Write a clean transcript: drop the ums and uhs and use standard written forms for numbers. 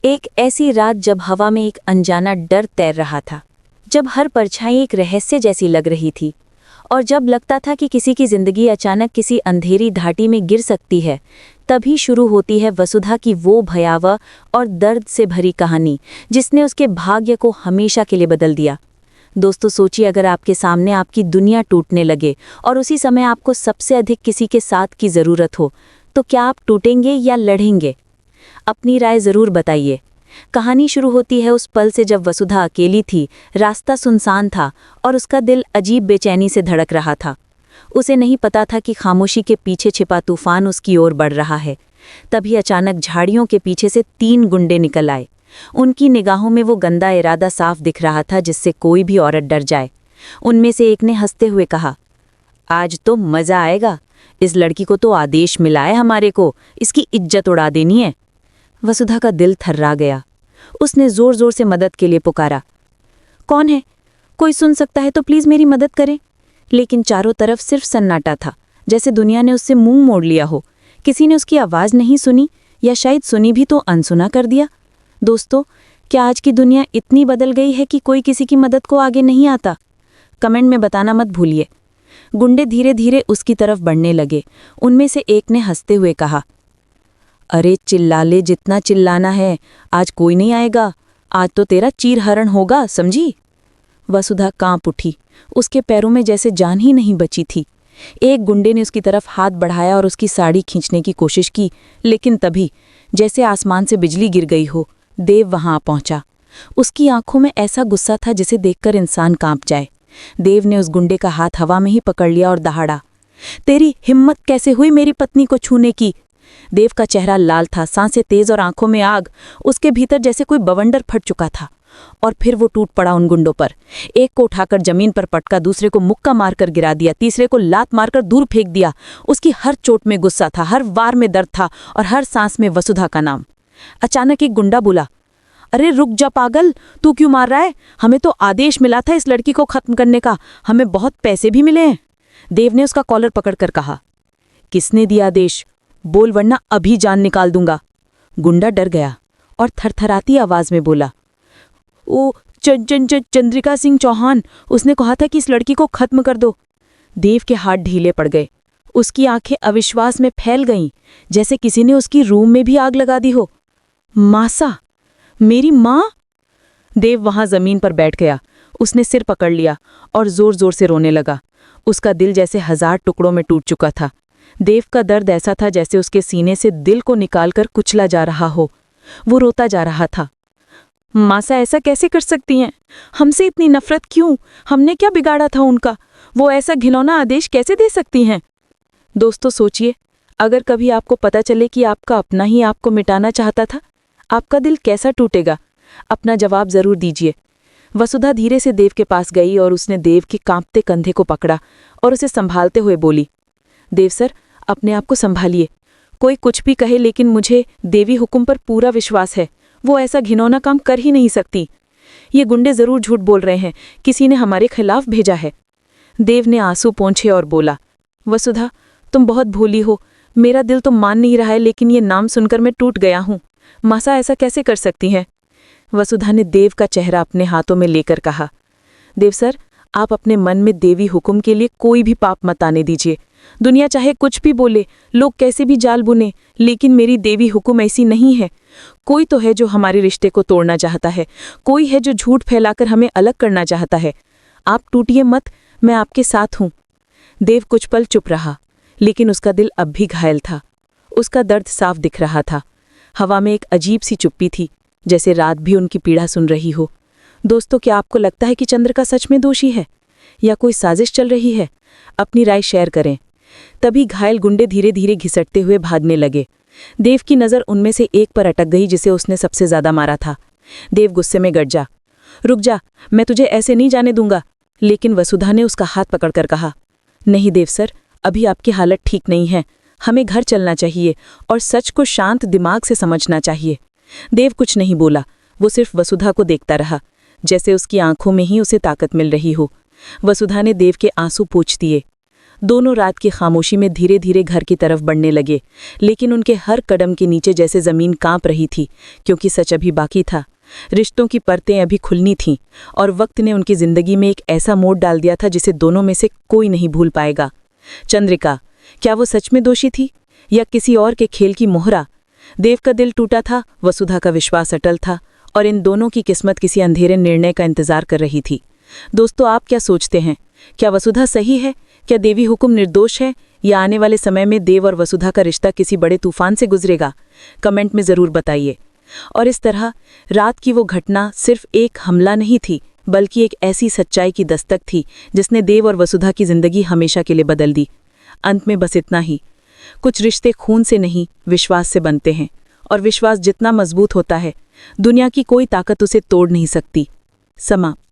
एक ऐसी रात जब हवा में एक अनजाना डर तैर रहा था, जब हर परछाई एक रहस्य जैसी लग रही थी और जब लगता था कि किसी की जिंदगी अचानक किसी अंधेरी घाटी में गिर सकती है, तभी शुरू होती है वसुधा की वो भयावह और दर्द से भरी कहानी जिसने उसके भाग्य को हमेशा के लिए बदल दिया। दोस्तों, सोचिए, अगर आपके सामने आपकी दुनिया टूटने लगे और उसी समय आपको सबसे अधिक किसी के साथ की ज़रूरत हो, तो क्या आप टूटेंगे या लड़ेंगे? अपनी राय ज़रूर बताइए। कहानी शुरू होती है उस पल से जब वसुधा अकेली थी, रास्ता सुनसान था और उसका दिल अजीब बेचैनी से धड़क रहा था। उसे नहीं पता था कि खामोशी के पीछे छिपा तूफान उसकी ओर बढ़ रहा है। तभी अचानक झाड़ियों के पीछे से 3 गुंडे निकल आए। उनकी निगाहों में वो गंदा इरादा साफ दिख रहा था जिससे कोई भी औरत डर जाए। उनमें से एक ने हंसते हुए कहा, आज तो मज़ा आएगा। इस लड़की को तो आदेश मिला है हमारे को, इसकी इज्जत उड़ा देनी है। वसुधा का दिल थर्रा गया। उसने जोर जोर से मदद के लिए पुकारा, कौन है? कोई सुन सकता है तो प्लीज़ मेरी मदद करें। लेकिन चारों तरफ सिर्फ सन्नाटा था, जैसे दुनिया ने उससे मुंह मोड़ लिया हो। किसी ने उसकी आवाज़ नहीं सुनी, या शायद सुनी भी तो अनसुना कर दिया। दोस्तों, क्या आज की दुनिया इतनी बदल गई है कि कोई किसी की मदद को आगे नहीं आता? कमेंट में बताना मत भूलिए। गुंडे धीरे धीरे उसकी तरफ बढ़ने लगे। उनमें से एक ने हंसते हुए कहा, अरे चिल्ला ले जितना चिल्लाना है, आज कोई नहीं आएगा। आज तो तेरा चीरहरण होगा, समझी? वसुधा कांप उठी। उसके पैरों में जैसे जान ही नहीं बची थी। एक गुंडे ने उसकी तरफ हाथ बढ़ाया और उसकी साड़ी खींचने की कोशिश की, लेकिन तभी जैसे आसमान से बिजली गिर गई हो, देव वहां आ पहुंचा। उसकी आंखों में ऐसा गुस्सा था जिसे देखकर इंसान कांप जाए। देव ने उस गुंडे का हाथ हवा में ही पकड़ लिया और दहाड़ा, तेरी हिम्मत कैसे हुई मेरी पत्नी को छूने की? देव का चेहरा लाल था, सांसें तेज और आंखों में आग। उसके भीतर जैसे कोई बवंडर फट चुका था। और फिर वो टूट पड़ा उन गुंडों पर। एक को उठाकर जमीन पर पटका, दूसरे को मुक्का मारकर गिरा दिया, तीसरे को लात मारकर दूर फेंक दिया। उसकी हर चोट में गुस्सा था, हर वार में दर्द था और हर सांस में वसुधा का नाम। अचानक एक गुंडा बोला, अरे रुक जा पागल, तू क्यों मार रहा है? हमें तो आदेश मिला था इस लड़की को खत्म करने का, हमें बहुत पैसे भी मिले हैं। देव ने उसका कॉलर पकड़कर कहा, किसने दिया आदेश? बोल वरना अभी जान निकाल दूंगा। गुंडा डर गया और थरथराती आवाज में बोला, ओ चंद्रिका सिंह चौहान, उसने कहा था कि इस लड़की को खत्म कर दो। देव के हाथ ढीले पड़ गए। उसकी आंखें अविश्वास में फैल गईं, जैसे किसी ने उसकी रूह में भी आग लगा दी हो। मासा, मेरी माँ? देव वहां जमीन पर बैठ गया। उसने सिर पकड़ लिया और जोर जोर से रोने लगा। उसका दिल जैसे 1000 टुकड़ों में टूट चुका था। देव का दर्द ऐसा था जैसे उसके सीने से दिल को निकालकर कुचला जा रहा हो। वो रोता जा रहा था, मासा ऐसा कैसे कर सकती हैं? हमसे इतनी नफरत क्यों? हमने क्या बिगाड़ा था उनका? वो ऐसा घिनौना आदेश कैसे दे सकती हैं? दोस्तों, सोचिए, अगर कभी आपको पता चले कि आपका अपना ही आपको मिटाना चाहता था, आपका दिल कैसा टूटेगा? अपना जवाब जरूर दीजिए। वसुधा धीरे से देव के पास गई और उसने देव के कांपते कंधे को पकड़ा और उसे संभालते हुए बोली, देव सर, अपने आप को संभालिए। कोई कुछ भी कहे, लेकिन मुझे देवी हुक्म पर पूरा विश्वास है। वो ऐसा घिनौना काम कर ही नहीं सकती। ये गुंडे जरूर झूठ बोल रहे हैं, किसी ने हमारे खिलाफ भेजा है। देव ने आंसू पोंछे और बोला, वसुधा, तुम बहुत भोली हो। मेरा दिल तो मान नहीं रहा है, लेकिन ये नाम सुनकर मैं टूट गया हूँ। मासा ऐसा कैसे कर सकती हैं? वसुधा ने देव का चेहरा अपने हाथों में लेकर कहा, देव सर, आप अपने मन में देवी हुक्म के लिए कोई भी पाप मत आने दीजिए। दुनिया चाहे कुछ भी बोले, लोग कैसे भी जाल बुने, लेकिन मेरी देवी हुक्म ऐसी नहीं है। कोई तो है जो हमारे रिश्ते को तोड़ना चाहता है, कोई है जो झूठ फैलाकर हमें अलग करना चाहता है। आप टूटिए मत, मैं आपके साथ हूँ। देव कुछ पल चुप रहा, लेकिन उसका दिल अब भी घायल था। उसका दर्द साफ दिख रहा था। हवा में एक अजीब सी चुप्पी थी, जैसे रात भी उनकी पीड़ा सुन रही हो। दोस्तों, क्या आपको लगता है कि चंद्रिका सच में दोषी है या कोई साजिश चल रही है? अपनी राय शेयर करें। तभी घायल गुंडे धीरे धीरे घिसटते हुए भागने लगे। देव की नज़र उनमें से एक पर अटक गई जिसे उसने सबसे ज्यादा मारा था। देव गुस्से में गरजा, रुक जा, मैं तुझे ऐसे नहीं जाने दूंगा। लेकिन वसुधा ने उसका हाथ पकड़कर कहा, नहीं देव सर, अभी आपकी हालत ठीक नहीं है। हमें घर चलना चाहिए और सच को शांत दिमाग से समझना चाहिए। देव कुछ नहीं बोला, वो सिर्फ वसुधा को देखता रहा, जैसे उसकी आंखों में ही उसे ताकत मिल रही हो। वसुधा ने देव के आंसू पोंछ दिए। दोनों रात की खामोशी में धीरे धीरे घर की तरफ बढ़ने लगे, लेकिन उनके हर कदम के नीचे जैसे जमीन कांप रही थी, क्योंकि सच अभी बाकी था। रिश्तों की परतें अभी खुलनी थीं और वक्त ने उनकी जिंदगी में एक ऐसा मोड़ डाल दिया था जिसे दोनों में से कोई नहीं भूल पाएगा। चंद्रिका, क्या वो सच में दोषी थी या किसी और के खेल की मोहरा? देव का दिल टूटा था, वसुधा का विश्वास अटल था और इन दोनों की किस्मत किसी अंधेरे निर्णय का इंतजार कर रही थी। दोस्तों, आप क्या सोचते हैं? क्या वसुधा सही है? क्या देवी हुकुम निर्दोष है? या आने वाले समय में देव और वसुधा का रिश्ता किसी बड़े तूफान से गुजरेगा? कमेंट में ज़रूर बताइए। और इस तरह रात की वो घटना सिर्फ एक हमला नहीं थी, बल्कि एक ऐसी सच्चाई की दस्तक थी जिसने देव और वसुधा की जिंदगी हमेशा के लिए बदल दी। अंत में बस इतना ही, कुछ रिश्ते खून से नहीं, विश्वास से बनते हैं, और विश्वास जितना मजबूत होता है, दुनिया की कोई ताकत उसे तोड़ नहीं सकती। समाप्त।